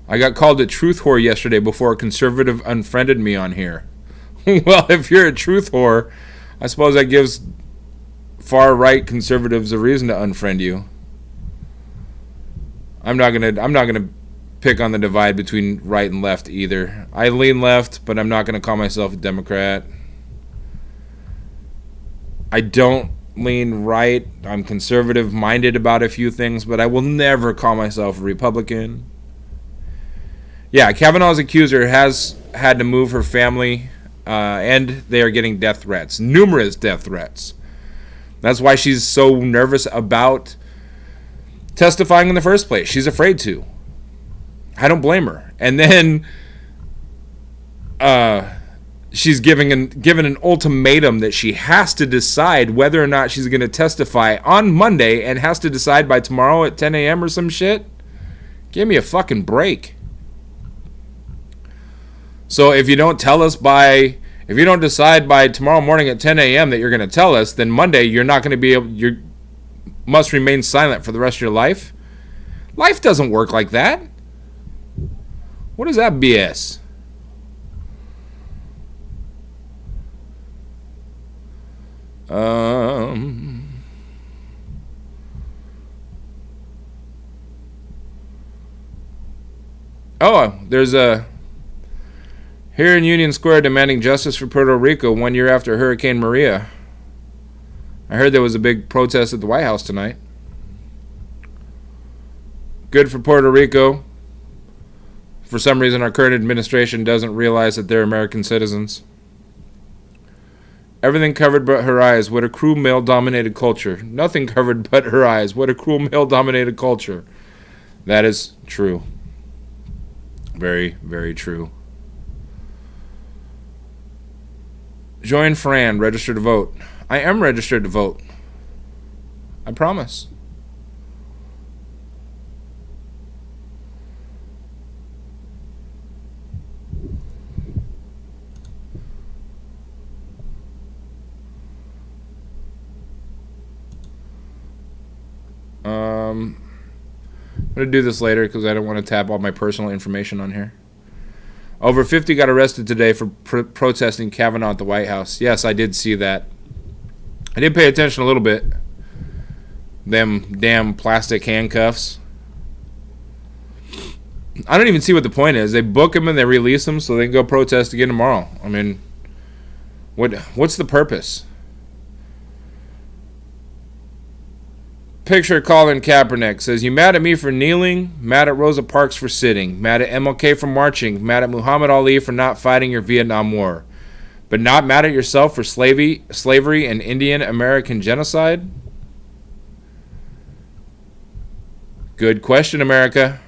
I got called a truth whore yesterday before a conservative unfriended me on here. Well, if you're a truth whore, I suppose that gives far-right conservatives a reason to unfriend you. I'm not gonna pick on the divide between right and left either. I lean left, but I'm not gonna call myself a Democrat. I don't lean right. I'm conservative-minded about a few things, but I will never call myself a Republican. Yeah, Kavanaugh's accuser has had to move her family, and they are getting death threats, numerous death threats. That's why she's so nervous about testifying in the first place. She's afraid to. I don't blame her. And then she's given an ultimatum that she has to decide whether or not she's going to testify on Monday and has to decide by tomorrow at 10 a.m. or some shit. Give me a fucking break. So if you don't decide by tomorrow morning at 10 a.m. that you're going to tell us, then Monday you're not going to be able, you must remain silent for the rest of your life. Life doesn't work like that. What is that BS? Oh, there's a... Here in Union Square demanding justice for Puerto Rico 1 year after Hurricane Maria. I heard there was a big protest at the White House tonight. Good for Puerto Rico. For some reason, our current administration doesn't realize that they're American citizens. Everything covered but her eyes. What a cruel male-dominated culture. Nothing covered but her eyes. What a cruel male-dominated culture. That is true. Very, very true. Join Fran, register to vote. I am registered to vote. I promise. I'm going to do this later because I don't want to tap all my personal information on here. Over 50 got arrested today for protesting Kavanaugh at the White House. Yes, I did see that. I did pay attention a little bit. Them damn plastic handcuffs. I don't even see what the point is. They book him and they release him so they can go protest again tomorrow. I mean, what's the purpose? Picture Colin Kaepernick says, you mad at me for kneeling? Mad at Rosa Parks for sitting? Mad at MLK for marching? Mad at Muhammad Ali for not fighting your Vietnam War? But not mad at yourself for slavery and Indian American genocide? Good question, America.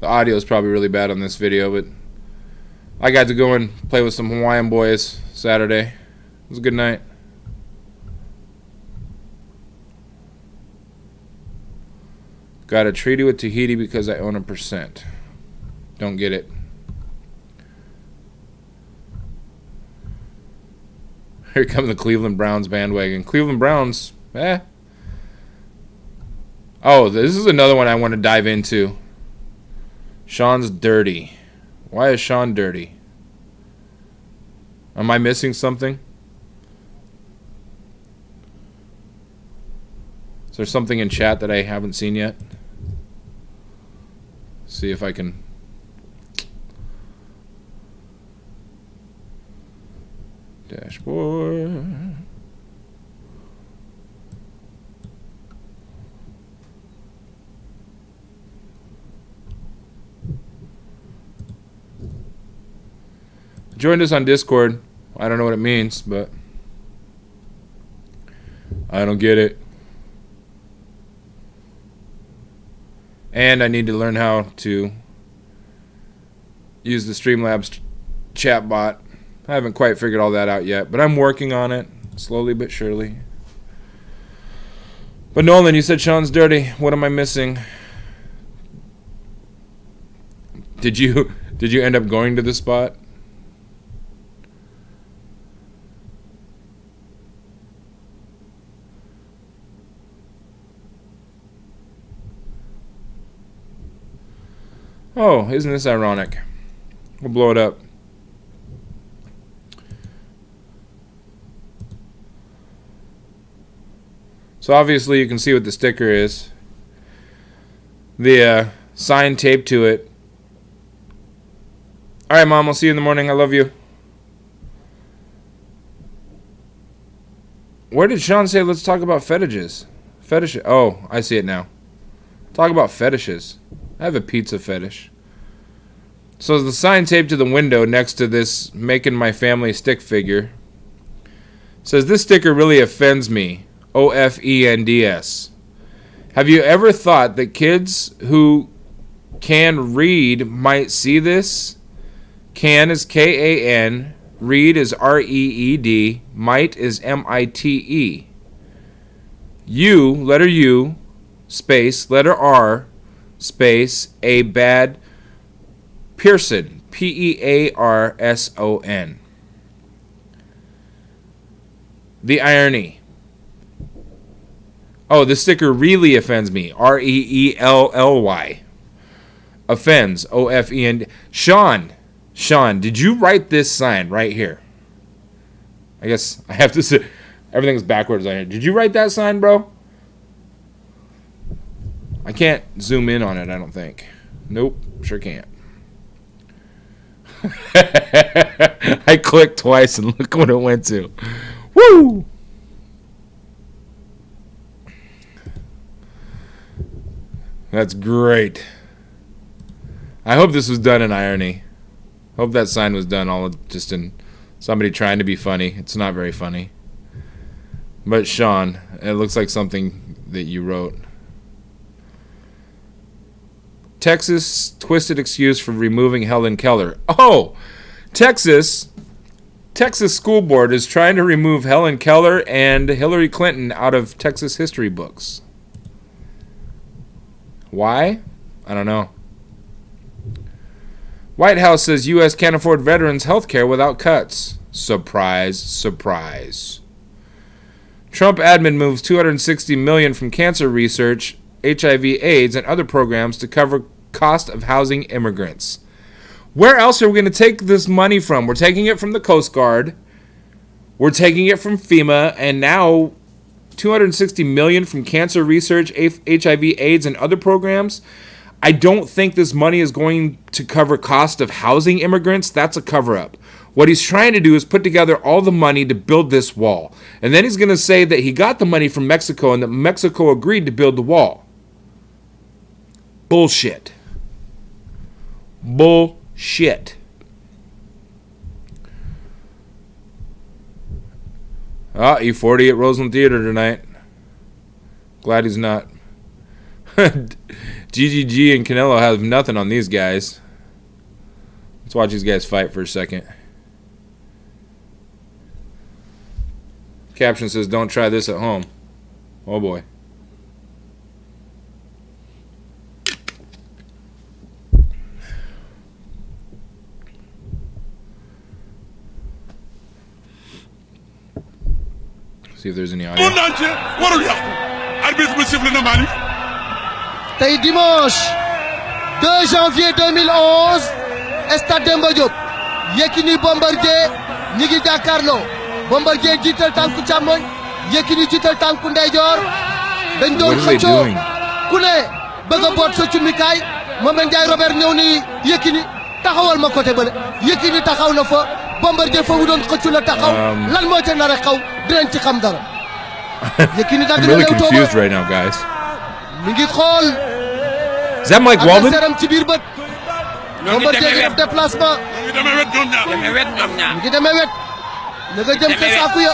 The audio is probably really bad on this video, but I got to go and play with some Hawaiian boys Saturday. It was a good night. Got a treaty with Tahiti because I own 1%. Don't get it. Here come the Cleveland Browns bandwagon. Cleveland Browns, Oh, this is another one I want to dive into. Sean's dirty. Why is Sean dirty? Am I missing something? Is there something in chat that I haven't seen yet? See if I can. Dashboard. Joined us on Discord. I don't know what it means, but I don't get it. And I need to learn how to use the Streamlabs chat bot. I haven't quite figured all that out yet, but I'm working on it, slowly but surely. But Nolan, you said Sean's dirty. What am I missing? Did you end up going to the spot? Oh, isn't this ironic? We'll blow it up. So obviously you can see what the sticker is. The sign taped to it. Alright, Mom, I'll see you in the morning. I love you. Where did Sean say let's talk about fetishes? Fetishes. Oh, I see it now. Talk about fetishes. I have a pizza fetish. So the sign taped to the window next to this making my family stick figure says, this sticker really offends me. OFENDS. Have you ever thought that kids who can read might see this? Can is K-A-N. Read is R-E-E-D. Might is M-I-T-E. U, letter U, space, letter R, space, a bad Pearson, P-E-A-R-S-O-N. The irony. Oh, the sticker really offends me. R-E-E-L-L-Y. Offends. O-F-E-N. Sean, did you write this sign right here? I guess I have to say, everything's backwards on here. Did you write that sign, bro? I can't zoom in on it, I don't think. Nope, sure can't. I clicked twice and look what it went to. Woo! That's great. I hope this was done in irony. Hope that sign was done all just in somebody trying to be funny. It's not very funny. But Sean, it looks like something that you wrote. Texas twisted excuse for removing Helen Keller. Oh, Texas school board is trying to remove Helen Keller and Hillary Clinton out of Texas history books. Why? I don't know. White House says U.S. can't afford veterans health care without cuts. Surprise, surprise. Trump admin moves $260 million from cancer research HIV/AIDS, and other programs to cover cost of housing immigrants. Where else are we going to take this money from? We're taking it from the Coast Guard. We're taking it from FEMA, and now $260 million from cancer research, HIV/AIDS, and other programs. I don't think this money is going to cover cost of housing immigrants. That's a cover-up. What he's trying to do is put together all the money to build this wall. And then he's going to say that he got the money from Mexico and that Mexico agreed to build the wall. Bullshit. Bullshit. E40 at Roseland Theater tonight. Glad he's not. GGG and Canelo have nothing on these guys. Let's watch these guys fight for a second. Caption says, don't try this at home. Oh boy. See if there's any audio. Tey dimanche 2 janvier 2011 stade Demba Diop Yékini Bombardier ñi ngi jàkkaarloo Bombardier jiital tànku càmmoñ Yékini jiital tànku ndeyjoor dañ doon xëccoo ku ne bëgg a boot sa cumikaay Mohamed Ndiaye Robert ñëw ni Yékini taxawal ma côté bële Yékini taxaw na fa Bombardier fa wu doon xëccu la taxaw lan moo ca nar a xaw dinañ ci xam dara Yékini I'm really confused right now, guys. mi ngi xool Is that Mike Walden? ci biir bët Bombardier ngi def déplacement ngi demee wet ñoom ñaar ngi demee wet na nga jëm ca saaku ya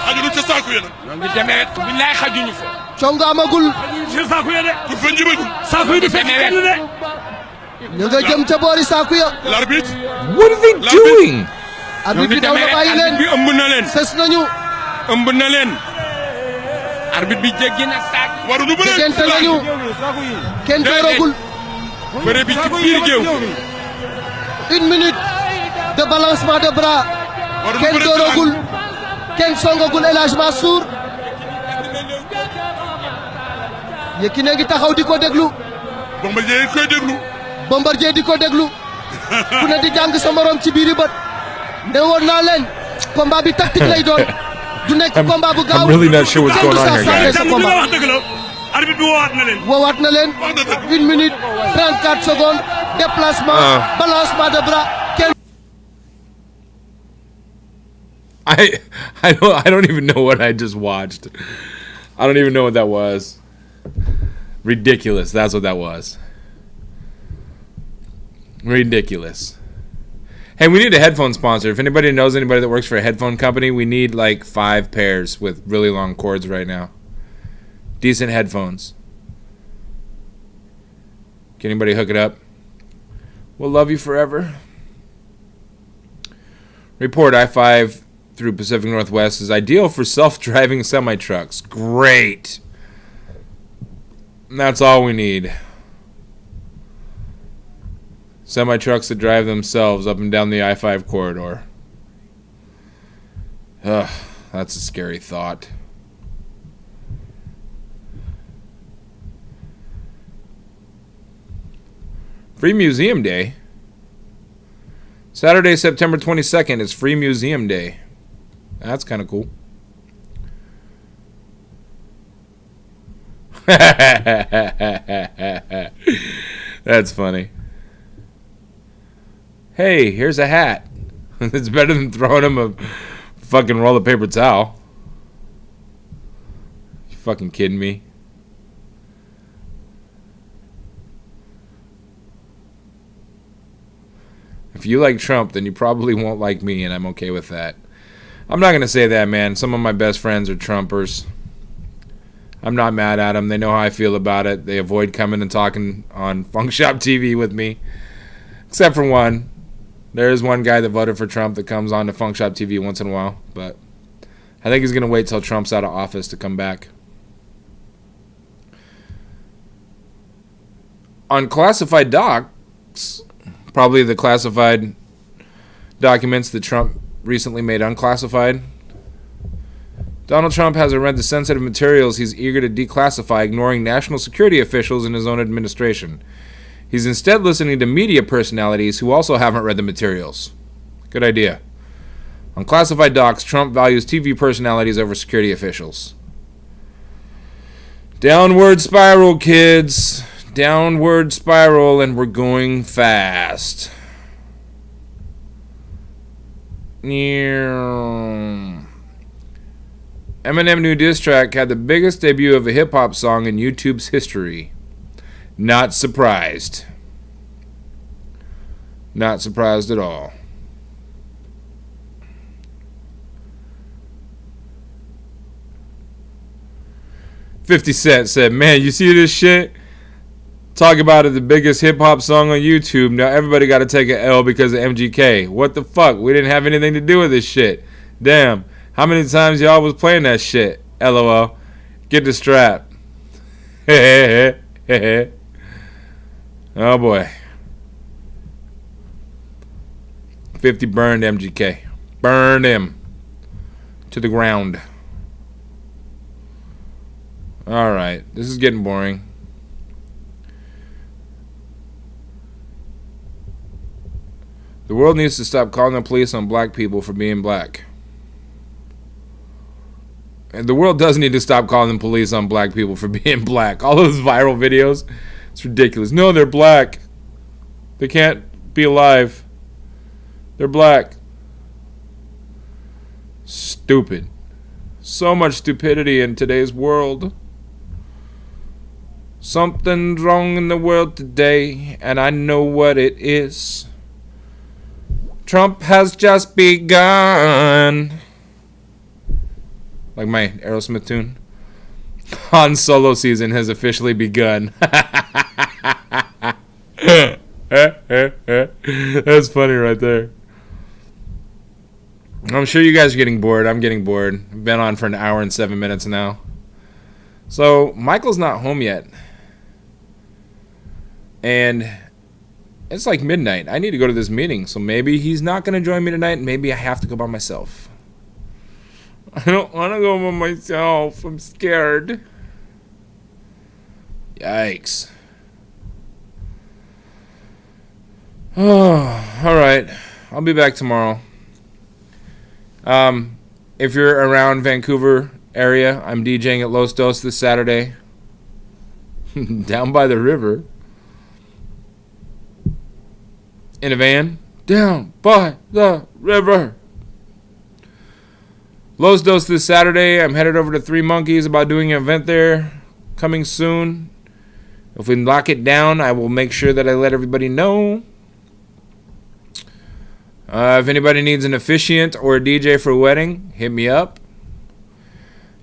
xajuñu ca saaku ya nag ngi demee wet billaay xajuñu fa congo amagul ca saaku ya de ku fa njibagul saaku yi di fekk kenn de na nga jëm ca boori saaku ya l'arbitre What are they doing? arbitre bi daw na bàyyi leen bi ëmb na leen sës nañu ëmb na leen arbitre bi jéggi na saak waruñu bëre diggante nañu kenn dooragul bëre bi ci biir géew 1 minute de balancement de bras kenn dooragul kenn songagul Elhadji Mansour Yékini ngi taxaw di ko déglu Bombardier koy déglu Bombardier di ko déglu ku ne di jàng sa morom ci biiri bët ne woon naa leen combat bi tactique lay doon du nekk combat bu gaaw I'm really not sure what's going on here, guys. wax dëgg la arbitre bi woowaat na leen woowaat na leen 1 minute 34 secondes déplacement balancement de bras kenn I don't even know what I just watched. I don't even know what that was. Ridiculous. That's what that was. Ridiculous. Hey, we need a headphone sponsor. If anybody knows anybody that works for a headphone company, we need like 5 pairs with really long cords right now. Decent headphones. Can anybody hook it up? We'll love you forever. Report I-5 through Pacific Northwest is ideal for self-driving semi-trucks. Great. That's all we need. Semi-trucks that drive themselves up and down the I-5 corridor. Ugh, that's a scary thought. Free Museum Day. Saturday, September 22nd is Free Museum Day. That's kind of cool. That's funny. Hey, here's a hat. It's better than throwing him a fucking roll of paper towel. You fucking kidding me? If you like Trump, then you probably won't like me, and I'm okay with that. I'm not going to say that, man. Some of my best friends are Trumpers. I'm not mad at them. They know how I feel about it. They avoid coming and talking on Funk Shop TV with me. Except for one. There is one guy that voted for Trump that comes on to Funk Shop TV once in a while. But I think he's going to wait till Trump's out of office to come back. On classified docs, probably the classified documents that Trump recently made unclassified, Donald Trump hasn't read the sensitive materials he's eager to declassify, ignoring national security officials in his own administration. He's instead listening to media personalities who also haven't read the materials. Good idea. On classified docs, Trump values TV personalities over security officials. Downward spiral, kids. Downward spiral, and we're going fast. Eminem new diss track had the biggest debut of a hip-hop song in YouTube's history. Not surprised. Not surprised at all. $50 Cent said, man, you see this shit? Talk about it, the biggest hip-hop song on YouTube. Now everybody got to take an L because of MGK. What the fuck? We didn't have anything to do with this shit. Damn. How many times y'all was playing that shit? LOL. Get the strap. Oh boy. 50 burned MGK. Burned him to the ground. Alright. This is getting boring. The world needs to stop calling the police on black people for being black. And the world does need to stop calling the police on black people for being black. All those viral videos, it's ridiculous. No, they're black. They can't be alive. They're black. Stupid. So much stupidity in today's world. Something's wrong in the world today, and I know what it is. Trump has just begun. Like my Aerosmith tune. Han Solo season has officially begun. That's funny right there. I'm sure you guys are getting bored. I'm getting bored. I've been on for an hour and 7 minutes now. So, Michael's not home yet. And it's like midnight. I need to go to this meeting. So maybe he's not going to join me tonight. Maybe I have to go by myself. I don't want to go by myself. I'm scared. Yikes. Oh, all right. I'll be back tomorrow. If you're around Vancouver area, I'm DJing at Los Dos this Saturday. Down by the river. In a van. Down by the river. Los Dos this Saturday. I'm headed over to Three Monkeys about doing an event there. Coming soon. If we lock it down, I will make sure that I let everybody know. If anybody needs an officiant or a DJ for a wedding, hit me up.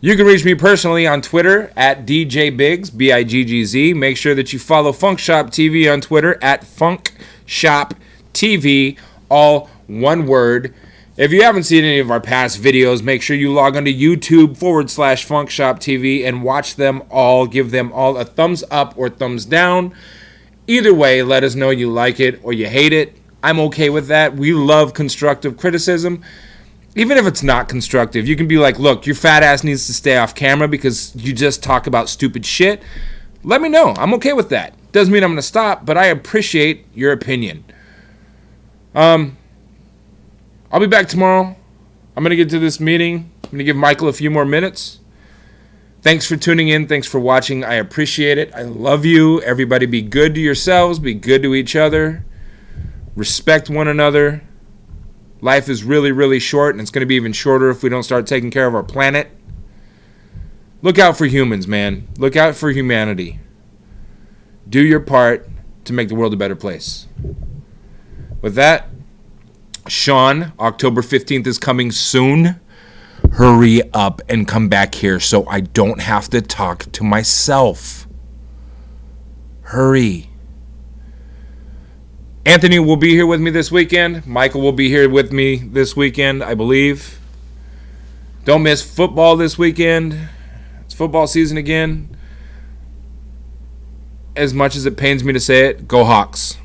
You can reach me personally on Twitter at DJ Biggz, Biggz. Make sure that you follow Funk Shop TV on Twitter at Funk Shop TV, all one word. If you haven't seen any of our past videos, make sure you log onto YouTube/Funk Shop TV and watch them all. Give them all a thumbs up or thumbs down. Either way, let us know you like it or you hate it. I'm okay with that. We love constructive criticism. Even if it's not constructive, you can be like, look, your fat ass needs to stay off camera because you just talk about stupid shit. Let me know. I'm okay with that. Doesn't mean I'm going to stop, but I appreciate your opinion. I'll be back tomorrow. I'm going to get to this meeting. I'm going to give Michael a few more minutes. Thanks for tuning in. Thanks for watching. I appreciate it. I love you. Everybody be good to yourselves. Be good to each other. Respect one another. Life is really, really short, and it's going to be even shorter if we don't start taking care of our planet. Look out for humans, man. Look out for humanity. Do your part to make the world a better place. With that, Sean, October 15th is coming soon. Hurry up and come back here so I don't have to talk to myself. Hurry. Anthony will be here with me this weekend. Michael will be here with me this weekend, I believe. Don't miss football this weekend. It's football season again. As much as it pains me to say it, go Hawks.